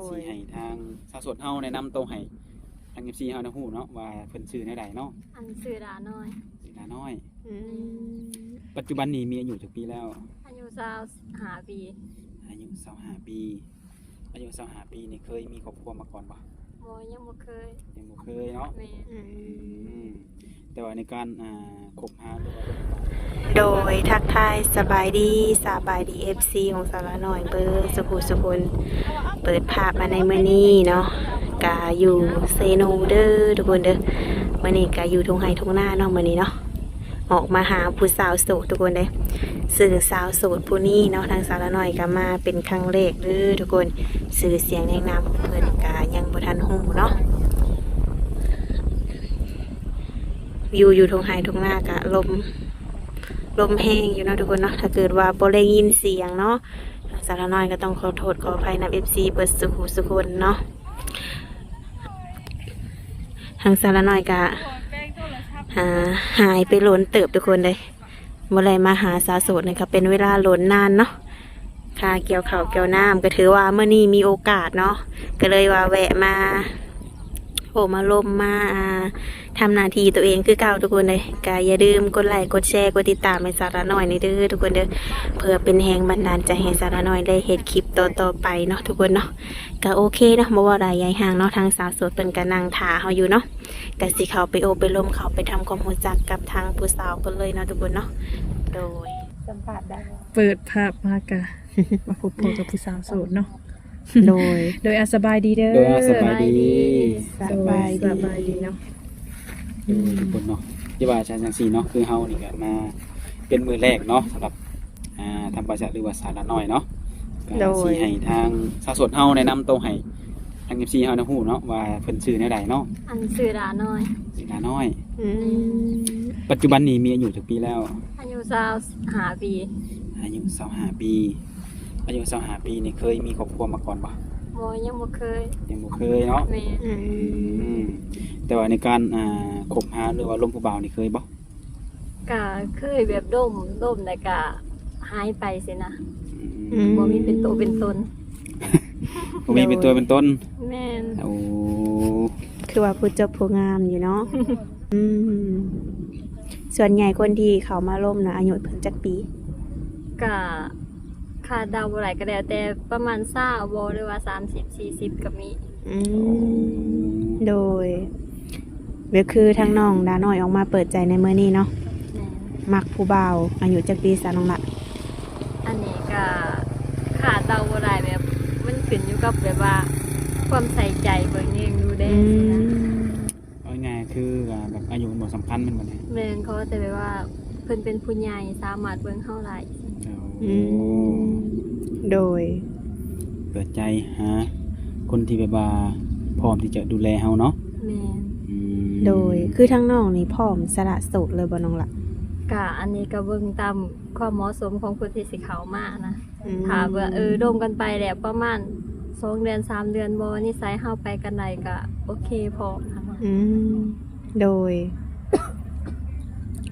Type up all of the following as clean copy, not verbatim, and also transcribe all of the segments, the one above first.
สิให้ทางสาวโสดเฮาแนะนำตัวให้ทาง FC เฮาได้ฮู้เนาะว่าเพิ่นชื่อแนวใดเนาะ อันชื่อดาน้อย ชื่อนาน้อย อืม ปัจจุบันนี้มีอายุจักปีแล้ว อายุ25 ปี อายุ25ปีอายุ25ปีนี่เคยมีครอบครัวมาก่อนบ่ บ่ยังบ่เคย ยังบ่เคยเนาะ แม่ อืม แต่ว่าในการคบหาหรือว่า โดยทักทายสบายดีFC ของสาวน้อยเบอร์สุขุสุคนเปิดภาพมาในมื้อนี้เนาะกาอยู่เซโนเด้อทุกคนเด้อมื้อนี้กาอยู่ทุ่งไร่ทุ่งนาเนาะมื้อนี้เนาะออกมาหาผู้สาวโสดทุกคนเด้อซึ่งสาวโสดผู้นี้เนาะทางสาวน้อยก็มาเป็นครั้งแรกเด้อทุกคนสื่อเสียงแนะนำเพิ่นกายังบ่ทันฮู้เนาะอยู่ทุ่งไร่ทุ่งนากะลมแห้งอยู่เนาะทุกคนเนาะถ้าเกิดว่าบ่ได้ยินเสียงเนาะสาวน้อยก็ต้องขอโทษขออภัยนำ FC เบิดสุขคนเนาะทางสาวน้อยก็หายไปหลนเติบทุกคนเลยบ่ได้มาหาสาวโสดนี่ก็เป็นเวลาหลนนานเนาะค่ะเกี่ยวข้าวเกี่ยวน้ำก็ถือว่าเมื่อนี้มีโอกาสเนาะก็เลยว่าแวะมามาลมมาทำหน้าที่ตัวเองคือเก่าทุกคนเลยก็อย่าลืมกดไลค์กดแชร์กดติดตามให้สาระน้อยนี่เด้อทุกคนเด้อเพื่อเป็นแรงบันดาลใจให้สาระน้อยได้เฮ็ดคลิปต่อไปเนาะทุกคนเนาะก็โอเคเนาะบ่ว่าใดยายห่างเนาะทางสาวโสดเพิ่นก็นั่งท่าเฮาอยู่เนาะก็สิเข้าไปโอไปลมเข้าไปทำความรู้จักกับทางผู้สาวเพิ่นเลยเนาะทุกคนเนาะโดยสัมภาษณ์ได้ เปิดภาพมากะ มาพบกับผู้สาวโสดเนาะ โดย โดยสบายดีเด้อ โดยสบายดี สบาย สบายดีเนาะ ทุกคนเนาะที่ว่าอาจารย์จังซี่เนาะคือเฮานี่ก็มาเป็นมือแรกเนาะสำหรับทำบริษัทหรือว่าสาระน้อยเนาะก็สิให้ทางสาวโสดเฮาแนะนำตัวให้ทาง FC เฮาได้ฮู้เนาะว่าเพิ่นชื่อแนวใดเนาะ อันชื่อดาน้อย ชื่อนาน้อย อืม ปัจจุบันนี้มีอายุจักปีแล้ว อายุ25 ปี อายุ25ปีอายุ25ปีนี่เคยมีครอบครัวมาก่อนบ่ บ่ยังบ่เคย ยังบ่เคยเนาะ แม่ อืม แต่ว่าในการคบหาหรือว่าลมผู้บ่าวนี่เคยบ่ ก็เคยแบบดมแต่ก็หายไปสินะ อืม บ่มีเป็นตัวเป็นตน บ่มีเป็นตัวเป็นตน แม่น โอ้ คือว่าผู้เจบผู้งามอยู่เนาะ อืมส่วนใหญ่คนที่เขามาร่มนะอายุเพิ่นจักปี ก็คาดเดาบ่หลายก็แล้วแต่ประมาณ20บ่หรือว่า30 40ก็มี อืมโดยก็คือทางน้องดาน้อยออกมาเปิดใจในมื้อนี้เนาะ แม่น มักผู้บ่าวอายุจักปีซะน้องละ อันนี้ก็ขาดเดาบ่ได้แบบมันขึ้นอยู่กับแบบว่าความใส่ใจเบิ่งเองดูได้ อื สินะ ม เอาง่ายๆคือแบบอายุมันบ่สำคัญแมันบ่ได้ แม่นเขาแต่แบบว่าเพิ่นเป็นผู้ใหญ่สามารถเบิ่งเฮาได้ อืมโดย เปิดใจหาคนที่แบบว่าพร้อมที่จะดูแลเฮาเนาะ แม่น โดยคือทางน้องนี่พร้อมสละโสดเลยบ่น้องละ ก็อันนี้ก็เบิ่งตามความเหมาะสมของคนที่สิเข้ามานะ อืม ถ้าว่าดมกันไปแล้วประมาณ2เดือน3เดือนบ่นิสัยเฮาไปกันได้ก็โอเคพอค่ะ อืมโดย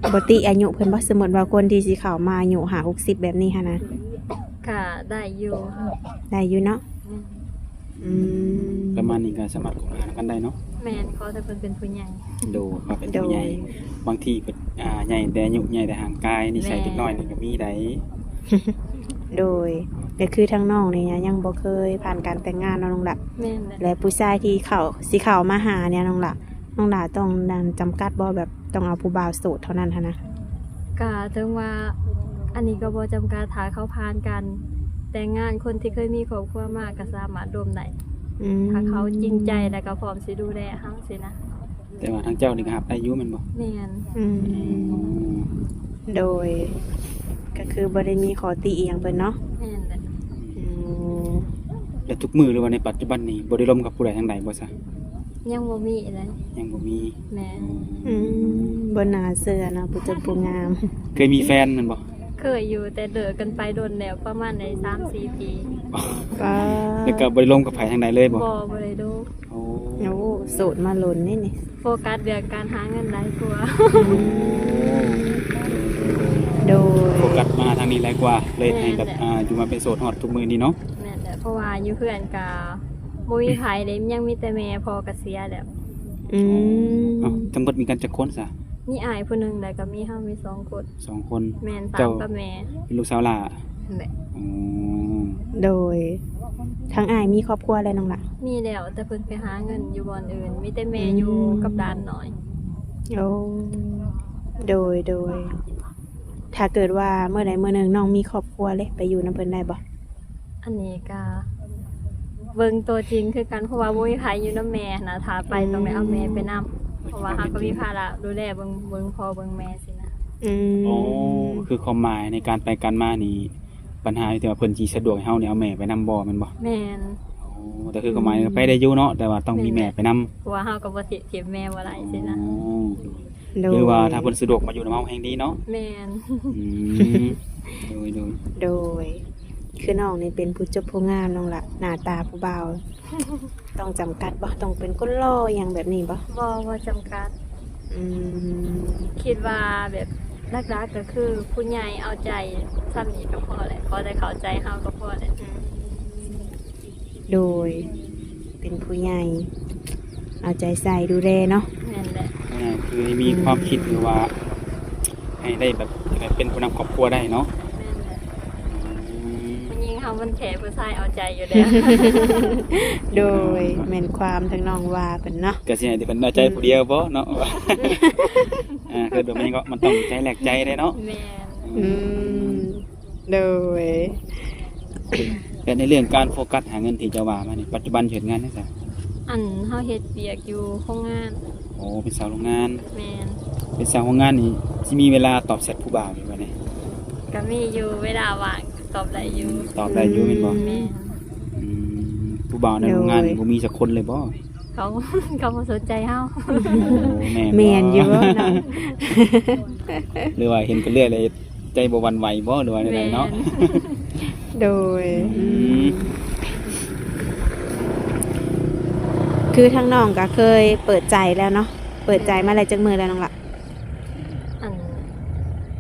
ปกติอายุเพิ่นบ่สมมุติว่าคนที่สิเข้ามาอายุ50แบบนี้หั่นนะ ก็ได้อยู่ ได้อยู่เนาะอืม ประมาณนี้ก็สามารถคบหากันได้เนาะ แม่นเขาแต่เพิ่นเป็นผู้ใหญ่ ดูว่าเป็นผู้ใหญ่บางทีเพิ่นใหญ่แต่อายุใหญ่แต่ห่างกายนิสัยเด็กน้อยนี่ก็มีได้ โดยก็คือทางน้องนี่ยังบ่เคยผ่านการแต่งงานเนาะน้องละ แม่นแหละ และผู้ชายที่สิเข้ามาหาเนี่ยน้องละต้องดันจำกัดบ่แบบต้องเอาผู้บ่าวโสดเท่านั้นหั้นนะ ก็ถึงว่าอันนี้ก็บ่จำกัดถ้าเขาผ่านกันแต่งงานคนที่เคยมีครอบครัวมาก็สามารถร่วมได้ อืม ถ้าเขาจริงใจแล้วก็พร้อมสิดูแลเฮาสินะ แต่ว่าทางเจ้านี่ก็รับได้อยู่แม่นบ่ แม่น อืมโดย ก็คือบ่ได้มีขอติอีหยังเพิ่นเนาะ แม่นแหละ อืม แล้วทุกมื้อหรือว่าในปัจจุบันนี้บ่ได้ร่วมกับผู้ใดทางใดบ่ซะ ยังบ่มีเลย ยังบ่มี แม่น อืมบ่น่าเชื่อเนาะผู้เจบผู้งาม เคยมีแฟนแม่นบ่ เคยอยู่แต่เลิกกันไปโดนแล้วประมาณใน3-4 ปี ก็ แล้วก็บ่ได้ร่วมกับไผทางใดเลยบ่ บ่ได้ดู โอ้ โอ้โสดมาหล่นนี่นี่ โฟกัสเรื่องการหาเงินหลายกว่า โดย โฟกัสมาทางนี้หลายกว่าเลยให้แบบอยู่มาเป็นโสดฮอดทุกมื้อนี้เนาะ แม่นแหละเพราะว่าอยู่เพื่อนก็ บ่มีไผเด้ยังมีแต่แม่พ่อก็เสียแล้ว อืม เอ้าทั้งหมดมีกันจักคนซะ มีอ้ายผู้หนึงแล้วก็มีเฮามีสองคน 2 คน แม่น เจ้า สาวกับแม่ เป็นลูกสาวหล่า นั่นแหละ อ๋อ โดยทั้งอายมีครอบครัวแล้วน้องล่ะ มีแล้วแต่เพิ่นไปหาเงินอยู่บ่อนอื่น มีแต่แม่อยู่กับหลานน้อย โอ้โดย ถ้าเกิดว่าเมื่อใดเมื่อหนึงน้องมีครอบครัวเลยไปอยู่นำเพิ่นได้บ่ อันนี้ก็เบิ่งตัวจริงคือกันเพราะว่าบ่มีไผอยู่นำแม่นะถ้าไปต้องได้เอาแม่ไปนํเพราะว่าเฮาก็มีภาระดูแลเบิ่งพ่อเบิ่งแม่สินะ อืม อ๋อคือความหมายในการไปการมานี่ปัญหาอยู่ที่ว่าเพิ่นสิสะดวกให้เฮาเนี่ยเอาแม่ไปนํบ่แม่นบ่ แม่น อ๋อแต่คือความหมายไปได้อยู่เนาะแต่ว่าต้องมีแม่ไปนํ เพราะว่าเฮาก็บ่สิถีบแม่บ่ได้สินะ โดย หรือว่าถ้าเพิ่นสะดวกมาอยู่นำเฮาแห่งดีเนาะ แม่น อืมโดย โดย คือน้องนี่เป็นผู้จบผู้งามน้องล่ะหน้าตาผู้บ่าว ต้องจำกัดบ่ต้องเป็นคนหล่ออย่างแบบนี้บ่ บ่จำกัด อืม คิดว่าแบบรักๆก็คือผู้ใหญ่เอาใจซ้ำนี้ก็พอแหละพอได้เข้าใจเฮาก็พอแหละ โดย เป็นผู้ใหญ่ เอาใจใส่ดูแลเนาะ แม่นแหละ คือให้มีความคิดหรือว่า ให้ได้แบบเป็นผู้นำครอบครัวได้เนาะ แม่นแหละ อืม ผู้หญิงเฮามันแค่ผู้ชายเอาใจอยู่แล้ว โดยแม่นความทั้งน้องว่าเป็นเนาะ ก็สิให้แต่เพิ่นเอาใจผู้เดียวบ่เนาะ คือแบบนี้ก็มันต้องใจแลกใจได้เนาะ แม่น อืมโดย แต่ในเรื่องการโฟกัสหาเงินที่จะว่ามานี่ปัจจุบันเฮ็ดงานจังซี่ อันเฮาเฮ็ดเวียกอยู่โรงงาน โอ้เป็นสาวโรงงาน แม่น เป็นสาวโรงงานนี่สิมีเวลาตอบแชทผู้บ่าวอยู่บ่เนี่ย ก็มีอยู่เวลาว่างตอบได้อยู่ ตอบได้อยู่แม่นบ่ แม่น อืมผู้บ่าวในโรงงานนี่บ่มีสักคนเลยบ่ เขา เขาบ่สนใจเฮา โอ้แม่ แม่นอยู่บ่เนาะ หรือว่าเห็นกันเรื่อยเลยใจบ่หวั่นไหวบ่หรือว่าใดๆเนาะ โดย อืม คือทั้งน้องก็เคยเปิดใจแล้วเนาะเปิดใจมาหลายจักมือแล้วน้องล่ะ อัน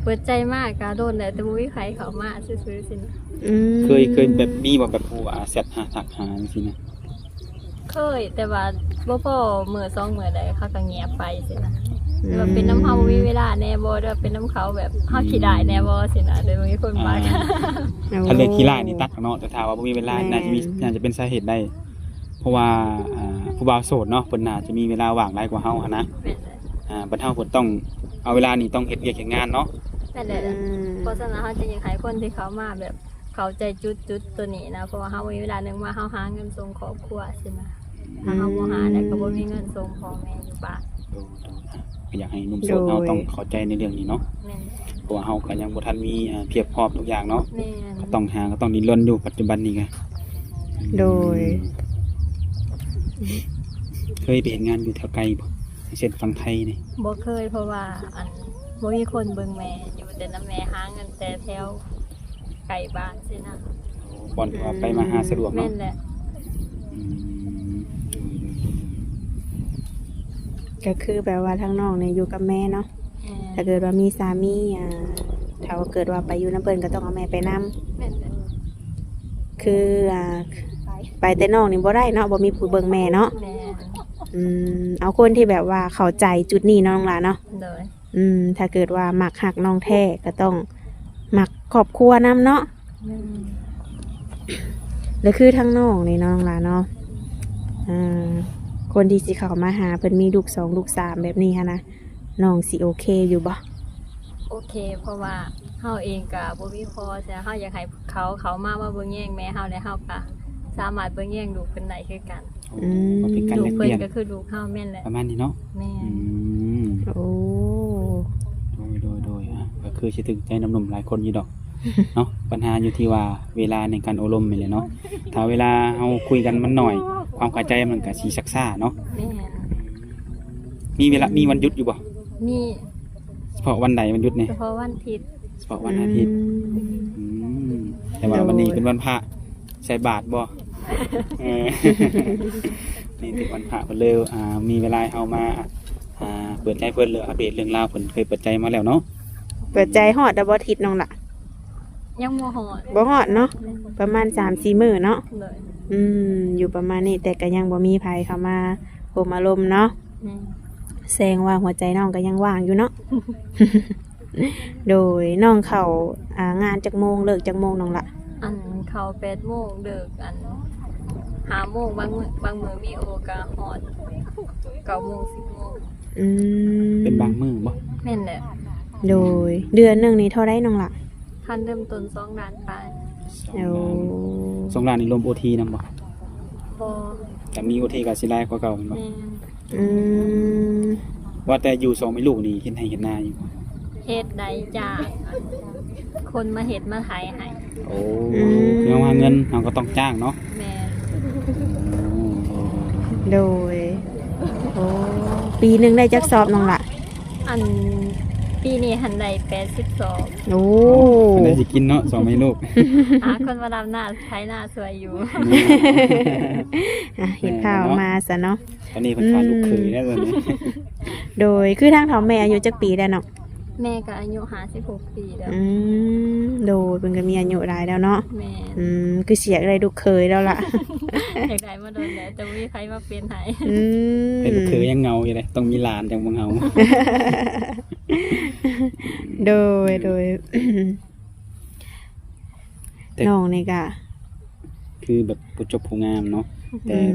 เปิดใจมากก็โดนแล้วแต่บ่มีใครเข้ามาซื่อๆสินะ อืม เคยแบบมีบ่แบบผู้แชทหาทักหาจังซี่นะ เคยแต่ว่าบ่พอมื้อ2มื้อใดเขาก็เงียบไปสินะว่าเป็นน้ำเฮาบ่มีเวลาแน่บ่หรือว่าเป็นน้ำเขาแบบเฮาขี้ได้แน่บ่สินะเดี๋ยวมีคนมา ถ้าเรื่องขี้ร้ายนี่ตัดออกเนาะแต่ถ้าว่าบ่มีเวลาน่าจะเป็นสาเหตุได้ เพราะว่าผู้บ่าวโสดเนาะเพิ่นน่าจะมีเวลาว่างหลายกว่าเฮาหันนะ แม่นแหละ บัดเฮาเพิ่นต้องเอาเวลานี่ต้องเฮ็ดเวียกเฮ็ดงานเนาะ แม่นแหละเพราะฉะนั้นเฮาจะอยากให้คนที่เขามาแบบเข้าใจจุดตัวนี้นะเพราะว่าเฮามีเวลานึงว่าเฮาหาเงินส่งครอบครัวสินะถ้าเฮาบ่หาแล้วก็บ่มีเงินส่งพ่อแม่อยู่บ้าน ก็อยากให้หนุ่มโสดเฮาต้องเข้าใจในเรื่องนี้เนาะ แม่น เพราะว่าเฮาก็ยังบ่ทันมีเพียบพร้อมทุกอย่างเนาะ แม่น ก็ต้องดิ้นรนอยู่ปัจจุบันนี้ไง โดย เคยไปเห็นงานอยู่แถวไกลบ่เช่นฝั่งไทยนี่ บ่เคยเพราะว่าอันบ่มีคนเบิ่งแม่อยู่แต่นำแม่หาเงินแต่แถวไกลบ้านสินะ บ่อนที่ว่าไปมาหาสะดวก แม่ เนาะ นแหละ อืม ก็คือแบบว่าทั้งน้องเนี่ยอยู่กับแม่เนาะ แม่ ถ้าเกิดว่ามีสามีถ้าว่าเกิดว่าไปอยู่น้ำเพิ่นก็ต้องเอาแม่ไปนํ แม่นแหละ คือไปแต่น้องนี่บ่ได้เนาะบ่มีผู้เบิ่งแม่เนาะ แม่น เอาคนที่แบบว่าเข้าใจจุดนี้เนาะน้องหลานเนาะ โดย ถ้าเกิดว่ามักหักน้องแท้ก็ต้องมักครอบครัวนํเนาะ แม่น แล้วคือทั้งน้องนี่เนาะน้องหลานเนาะคนที่สิเข้ามาหาเพิ่นมีลูก2ลูก3แบบนี้ฮะนะน้องสิโอเคอยู่บ่ โอเค เพราะว่าเฮาเองก็บ่มีพอแต่เฮาอยากให้เขามาเบิ่งแย่งแม่เฮาและเฮาก็สามารถเบิ่งแย่งลูกเพิ่นได้คือกัน ก็เป็นการ ลู แล ก ก เพิ่ เป น ลี่ยน ก็คือลูกเฮาแม่นแหละ ประมาณนี้เนาะ แม่ อื น ม โอ้ โดยก็คือสิถึงใจหนุ่มๆหลายคนอยู่ดอก เนาะปัญหาอยู่ที่ว่าเวลาในการอบรมนี่แหละเนาะถ้าเวลาเฮาคุยกันมันหน่อย ความเข้าใจมันก็สิซักซ่าเนาะ แม่น มีเวลามีวันหยุดอยู่บ่ มี เฉพาะวันใดวันหยุดนี่ เฉพาะวันอาทิตย์ เฉพาะวันอาทิตย์อืมแต่ว่าวันนี้เป็นวันพระใส่บาตรบ่เออ นี่เป็นวันพระเพิ่นเลยมีเวลาเอามาเปิดใจเพิ่นเลยอัปเดตเรื่องราวเพิ่นเคยเปิดใจมาแล้วเนาะ เปิดใจฮอดดับบ่ทิศน้องล่ะ ยังบ่ฮอด บ่ฮอดเนาะประมาณ 3-4 มื้อเนาะ เลย อยู่ประมาณนี้แต่ก็ยังบ่มีไผเข้ามาโอมอารมณ์เนาะ แม่น แสดงว่าหัวใจน้องก็ยังว่างอยู่เนาะ โดยน้องเข้างานจักโมงเลิกจักโมงน้องละ อันเข้า8 โมงเลิกอัน5 โมงบางมื้อมีโอกาสฮอด9 โมง 10 โมง อืม เป็นบางมื้อบ่ แม่นแหละ โดยเดือนหนึงนี่เท่าไดน้องละ คันเริ่มต้น2ล้านปลาย โอ้ สองล้านนี่รวม OT นำบ่ บ่ แต่มี OT ก็สิหลายกว่าเก่าแม่นบ่ แม่น อืม ว่าแต่อยู่2แม่ลูกนี่เฮ็ดให้เฮ็ดนาอยู่บ่ เฮ็ดได้จ้างคนมาเฮ็ดมาไถให้ โอ้คือเอาหาเงินเราก็ต้องจ้างเนาะ แม่น โดยโอ้ปีหนึงได้จักสอบน้องละ อันปีนี้หันได้82 โอ้ อันใดสิกินเนาะ2แม่ลูก หาคนมาดำหน้าไถหน้าสวยอยู่ เห็นข่าวมาซะเนาะ ตอนนี้เพิ่นขาดลูกเขยแล้วตอนนี้ โดยคือทางเฒ่าแม่อายุจักปีได้วเนาะ แม่ก็อายุ56 ปีแล้ว โดยเพิ่นก็มีอายุหลายแล้วเนาะ แม่ คือเสียอะไรลูกเคยแล้วล่ะ อยากได้มาโดนแล้วแต่ไม่มีใครมาเป็นให้ เป็นลูกเขยยังเงาอยู่เลยต้องมีหลานจังบ่เงา โดย แต่ น้องนี่ก็ คือแบบผู้จบผู้งามเนาะ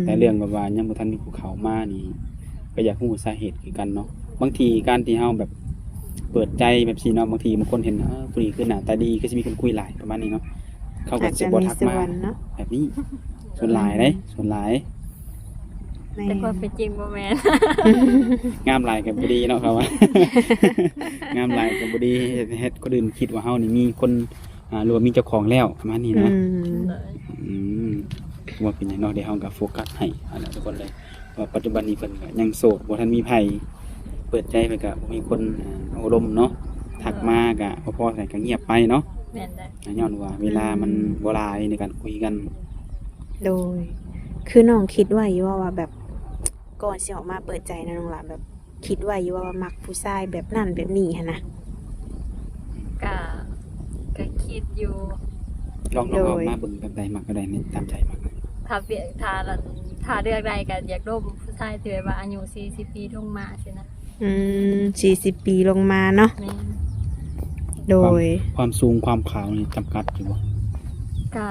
แต่เรื่องแบบว่ายังบ่ทันมีภูเขามานี่ก็อยากรู้สาเหตุคือกันเนาะบางทีการที่เฮาแบบเปิดใจแบบสิเนาะบางทีบางคนเห็นผู้นี้คือหน้าตาดีก็สิมีคนคุยหลายประมาณนี้เนาะเขาก็ อาจ สิ จะ บ่ มี ทัก ส่ มา วนเนาะ แบบนี้ส่วนหลายเด้ส่วนหลาย แม่ แต่ความเป็นจริงบ่แม่น งามหลายก็บ่ดีเนาะครับว่า งามหลายก็บ่ดีเฮ็ดคนอื่นคิดว่าเฮานี่มีคนหรือว่ามีเจ้าของแล้วประมาณนี้ อื เนาะ ม เลย ว่าเป็นอย่างเนาะเดี๋ยวเฮาก็โฟกัสให้อันนั้นทุกคนเลยว่าปัจจุบันนี้เพิ่นก็ยังโสดบ่ทันมีไผเปิดใจเพิ่นก็บ่มีคนอบรมเนาะทักมาก็พอๆใส่ก็เงียบไปเนาะ แม่นได้ ย้อนว่าเวลามันบ่หลายในการคุยกัน โดย คือน้องคิดไว้อยู่ว่าแบบก่อนสิออกมาเปิดใจนะน้องหลานแบบ คิดไว้อยู่ว่ามักผู้ชายแบบนั่นแบบนี้หั่นนะ ก็คิดอยู่ ลองเอามาเบิ่งแบบใดมักก็ได้นี่ตามใจมัก ถ้าเปลี่ยนถ้าเลือกได้ก็อยากร่วมผู้ชายที่แบบว่าอายุ40 ปีลงมาสินะ 40 ปีลงมาเนาะ แม่น โดย ความสูงความขาวนี่จำกัดอยู่บ่ ก็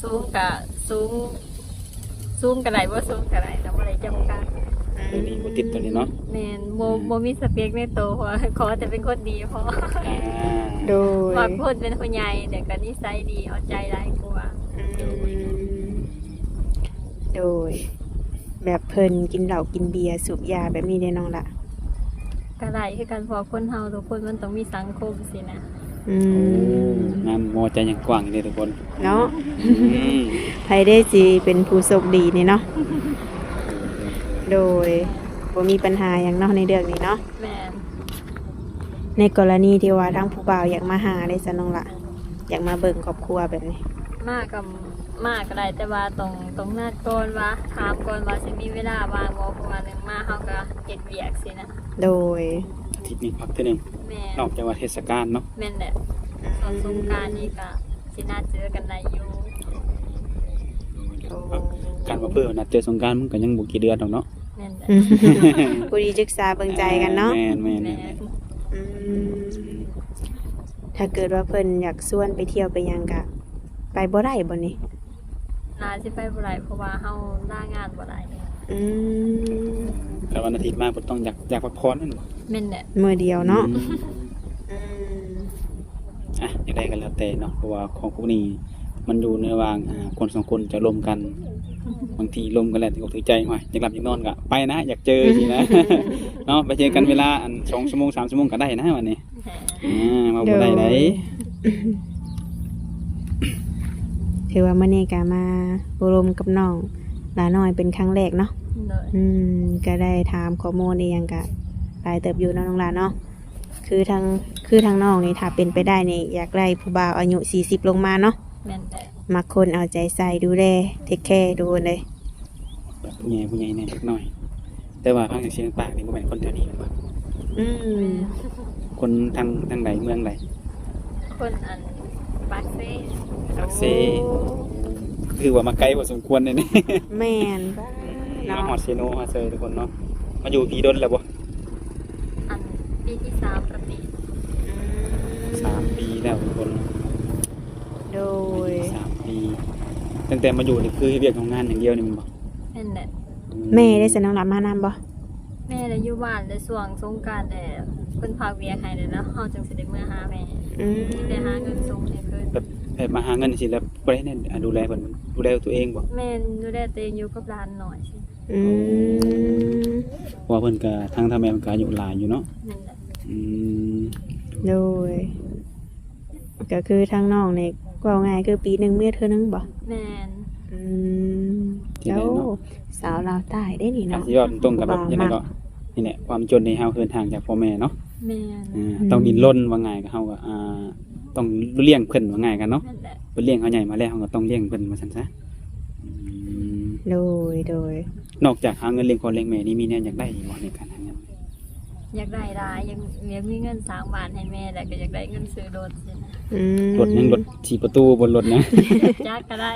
สูงก็สูงก็ได้บ่สูงก็ได้แต่บ่ได้จำกัด เดี๋ยวนี้บ่ติดตัวนี้เนาะ แม่นบ่มีสเปคในตัวเพราะว่าขอแต่เป็นคนดีพอ อ่า โดย ว่าคนเป็นผู้ใหญ่แต่ก็นิสัยดีเอาใจหลายกว่า โดย แบบเพิ่นกินเหล้ากินเบียร์สูบยาแบบนี้ได้น้องละ ก็ได้คือกันเพอคนเฮาทุกคนมันต้องมีสังคมสินะ งามมอใจยังกว้างอยู่เด้อทุกคน เนาะ อืม ไผได้สิเป็นผู้โชคดีนี่เนาะโดยบ่มีปัญหาอย่างเนาะในเรื่องนี้เนาะ แม่น ในกรณีที่ว่าทั้งผู้บ่าวอยากมาหาได้ซะน้องละอยากมาเบิ่งครอบครัวแบบนี้ มากก็ได้แต่ว่าต้องนัดก่อนว่าถามก่อนว่าสิมีเวลาว่างบ่เพราะว่าหนึงมาเฮาก็เฮ็ดเวียกสินะ โดย อาทิตย์นี้พักเทื่อนึง แม่น นอกจากว่าเทศกาลเนาะ แม่นแหละส่วนสงกรานต์นี่ก็สินัดเจอกันได้อยู่ การมาเพื่อนัดเจอสงกรานต์มันก็ยังบ่กี่เดือนดอกเนาะ แม่นแหละ ผู้ดีศึกษาเบิ่งใจกันเนาะ แม่น แม่น อืมถ้าเกิดว่าเพิ่นอยากชวนไปเที่ยวไปหยังกะไปบ่ได้บ่นี่ น่าสิไปบ่ได้เพราะว่าเฮาลางานบ่ได้ อืม แต่วันอาทิตย์มาเพิ่นต้องอยากพักผ่อนนั่นบ่ แม่นแหละ มื้อเดียวเนาะ อืม อยากได้กันแล้วแต่เนาะเพราะว่าของพวกนี้มันอยู่ในระหว่างคนสองคนจะรวมกันบางทีรวมกันแล้วถืออกถือใจว่าอยากหลับอยากนอนก็ไปนะ อยากเจอสินะ เนาะไปเจอกันเวลา2 ชั่วโมง 3 ชั่วโมงก็ได้นะวันนี้ แหม มาบ่ได้ได ถือว่ามื้อนี้ก็มาอบรมกับน้องหลาน้อยเป็นครั้งแรกเนาะ เลย ก็ได้ถามข้อมูลอีหยังก็หลายเติบอยู่เนาะน้องหลานเนาะคือทางน้องนี่ถ้าเป็นไปได้นี่อยากได้ผู้บ่าวอายุ40ลงมาเนาะ แม่นแหละ มักคนเอาใจใส่ดูแลเทคแคร์ดูเลย แบบผู้ใหญ่เนี่ยเล็กน้อย แต่ว่าพังจากเชียงปากนี่บ่แม่นคนแถวนี้แม่นบ่ อืม คนทางใดเมืองใด คนอัน ปากเซ่ ปากเซ่คือว่ามาไกลพอสมควรเลยนี่ แม่น มาฮอดเซโนฮอดเซยทุกคนเนาะมาอยู่พี่ดนแล้วบ่ อันปีที่3ประติ 3 ปีแล้วทุกคน โดย 3 ปีตั้งแต่มาอยู่นี่คือเรียกของงานอย่างเดียวนี่มันบ่ นั่นแหละ แม่ได้สนองรับมานำบ่ แม่ได้อยู่บ้านได้ช่วงสงกรานต์แต่เพิ่นพากเวียกให้แล้วเฮาจึงสิได้มื้อหาแม่ อืม ได้หาเงินส่งให้เพิ่น แบบมาหาเงินสิแล้วบ่ได้เนี่ยดูแลเพิ่นดูแลตัวเองบ่ แม่ดูแลตัวเองอยู่กับหลานหน่อยสิ อืม เพราะว่าเพิ่นก็ทางแม่เพิ่นก็อายุหลายอยู่เนาะ นั่นแหละ อืม โดยก็คือทางน้องนี่ก็ง่ายคือปีหนึงเมื่อเทื่อนึงบ่ แม่น อืมแล้วสาวลาวใต้ได้นี่ อาจ เนาะ สิยอดตรงกับแบบยังไงก็นี่แหละความจนในเฮาเดินทางจากพ่อแม่เนาะ แม่น ต้องดิ้นรนว่าง่ายก็เฮาก็ต้องเลี้ยงเพิ่นว่าง่ายกันเนาะ นั่นแหละ เพิ่นเลี้ยงเฮาใหญ่มาแล้วเฮาก็ต้องเลี้ยงเพิ่นว่าซั่นซะอืม โดย นอกจากหาเงินเลี้ยงพ่อเลี้ยงแม่นี่มีแนวอยากได้อีกบ่ในการหาเงิน อยากได้หลายอยากมีเงินสร้างบ้านให้แม่แล้วก็อยากได้เงินซื้อรถสินะ อืม รถยังรถ4ประตูบนรถนะ จักก็ได้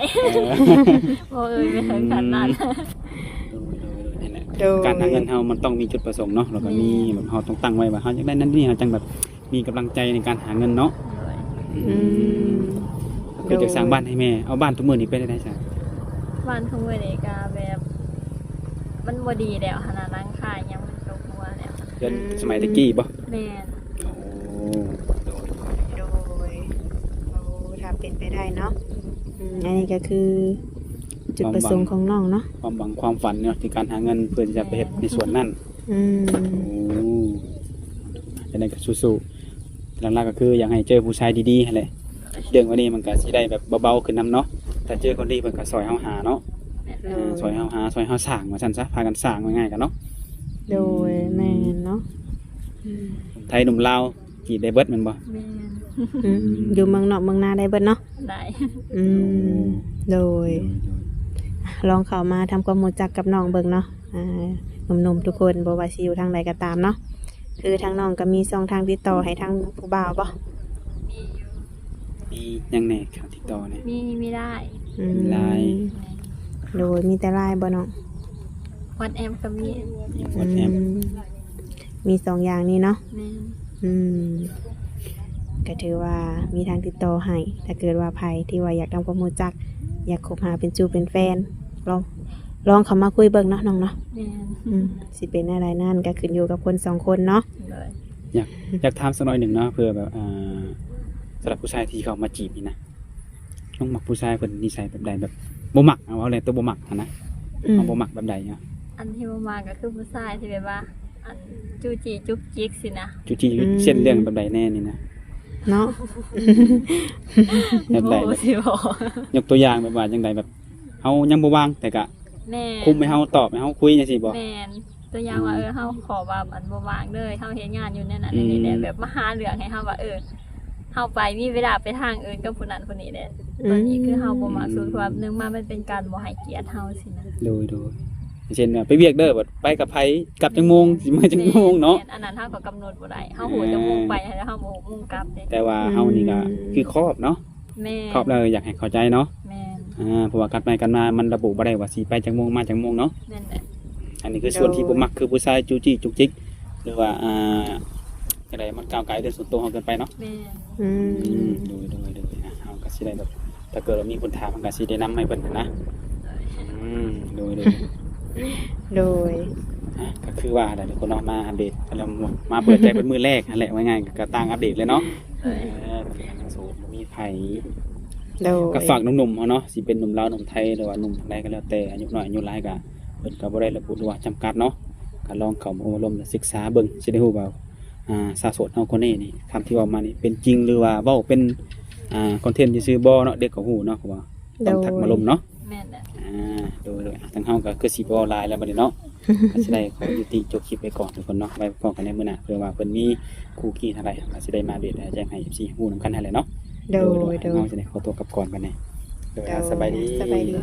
บ่ไม่ถึงขนาดนั้น นี่แหละ โดย การหาเงินเฮามันต้องมีจุดประสงค์เนาะแล้วก็มีแบบเฮาต้องตั้งไว้ว่าเฮาอยากได้นั่นนี่เฮาจังแบบมีกำลังใจในการหาเงินเนาะ อืม คือจะสร้างบ้านให้แม่เอาบ้านทุกมื้อนี้ไปได้จ้ะ บ้านทุ่งเวเดกาแบบมันบ่ดีแล้วขนาดนั้นค่ะยังมันตกหัวแล้ว เดือนสมัยตะกี้บ่ แม่น โอ้ โดยถ้าเป็นไปได้เนาะอันนี้ก็คือจุดประสงค์ของน้องเนาะ ความหวังความฝันเนาะในการหาเงินเพื่อที่จะไปเฮ็ดในส่วนนั้น อืม โอ้จะได้ก็สู้ๆหลักๆก็คืออยากให้เจอผู้ชายดีๆนั่นแหละเรื่องวันนี้มันก็สิได้แบบเบาๆขึ้นนํเนาะถ้าเจอคนดีเพิ่นก็ซอยเฮาหาเนาะซอยเฮาหาซอยเฮาสร้างว่าซั่นซะพากันสร้างง่ายๆกันเนาะ โดยแม่นเนาะ ไทยหนุ่มลาวจีบได้เบิดแม่นบ่ แม่น อยู่เมืองนอกเมืองนาได้เบิดเนาะ ได้ อืมโดย ลองเข้ามาทำความรู้จักกับน้องเบิ่งเนาะหนุ่มๆทุกคนบ่ว่าสิอยู่ทางใดก็ตามเนาะคือทางน้องก็มีช่องทางติดต่อให้ทางผู้บ่าวบ่ มีอยู่ มียังแหน่ข่าวติดต่อเนี่ย มีได้ อืม ไลน์ โดยมีแต่ไลน์บ่น้อง วันแอมก็มี มีวอทแอป มีสองอย่างนี้เนาะ แม่น อืมก็ถือว่ามีทางติดต่อให้ถ้าเกิดว่าใครที่ว่าอยากทำความรู้จัก อยากคบหาเป็นจูเป็นแฟนลองเข้ามาคุยเบิ่งเนาะน้องเนาะ แม่น สิเป็นอะไรนั่นก็ขึ้นอยู่กับคนสองคนเนาะ เลย อยากถามสักหน่อยหนึ่งเนาะเพื่อแบบสำหรับผู้ชายที่เขามาจีบนี่นะต้องมักผู้ชายเพิ่นนิสัยแบบใดแบบบ่มักเอาเลยตัวบ่มักนะเอาบ่มักแบบใดเนาะ อันที่มาก็คือผู้ชายที่แบบว่า อันจูจีจุกจิกสินะ จุจีเช่นเรื่องแบบใดแน่นี่นะ เนาะ แบบใด โอ้ แบบ สิบอก ยกตัวอย่างแบบว่าจังใดแบบเฮายังบ่ว่างแต่ก็ แม่น คุมให้เฮาตอบให้เฮาคุยจังซี่บ่ แม่นตัวอย่างว่าเฮาขอว่าอันบ่ว่างเลยเฮาเฮ็ดงานอยู่ในนั้นนี่แหละแบบมาหาเรื่องให้เฮาว่าเฮาไปมีเวลาไปทางอื่นกับผู้นั้นผู้นี้แหละตอนนี้คือเฮาบ่มักสุดเพราะว่านึงมามันเป็นการบ่ให้เกียรติเฮาสินะ โดยเช่นว่าไปเวียกเด้อบัดไปกับไผกลับจังโมงสิมาจังโมงเนาะ แม่อันนั้นเฮาก็กำหนดบ่ได้เฮาฮู้จะมุ่งไปแล้วเฮาบ่ฮู้มุ่งกลับเด้ แต่ว่าเฮานี่ก็คือครอบเนาะ แม่ ครอบแล้วอยากให้เข้าใจเนาะ แม่น เพราะว่ากันไปกันมามันระบุบ่ได้ว่าสิไปจังโมงมาจังโมงเนาะ นั่นแหละ อันนี้คือส่วนที่ผมมักคือผู้ชายจูจี้จุกจิกหรือว่าอะไรมันก้าวไกลเรื่องส่วนตัวเขาเกินไปเนาะ แม่น อืม ดูเอาก็สิได้แบบถ้าเกิดเรามีคนถามมันก็สิได้นำให้เพิ่นนะดู โดย ก็คือว่าอะไรทุกคนเนาะมาอัปเดตแล้วมาเปิดใจเป็นมือแรกนั่นแหละว่าไงก็ต่างอัปเดตเลยเนาะเป็นโสดมีไผ โดย ก็ฝากหนุ่มๆเนาะสิเป็นหนุ่มลาวหนุ่มไทยหรือว่าหนุ่มทางใดก็แล้วแต่อายุน้อยอายุหลายก็เพิ่นก็บ่ได้ระบุว่าจำกัดเนาะก็ลองเข้ามาอบรมศึกษาเบิ่งสิได้ฮู้ว่าสาวโสดเฮาคนนี้นี่คำที่เว้ามานี่เป็นจริงหรือว่าเว้าเป็นคอนเทนต์ซื่อๆบ่เนาะเด็กก็ฮู้เนาะว่าต้องทักมาลมเนาะ แม่นแหละ โดยทางเฮาก็คือสิบ่ออนไลน์แล้วบัดนี้เนาะ ก็สิได้ขอยุติจบคลิปไปก่อนทุกคนเนาะไว้พบกันในมื้อหน้าเพื่อว่าเพิ่นมีคู่ขี้เท่าไหร่ก็สิได้มาเดทแจ้งให้ FC ฮู้นำกันให้แหละเนาะ โดย เฮาสิได้ขอตัวกลับก่อนบัดนี้โดยสบายดี สบายดี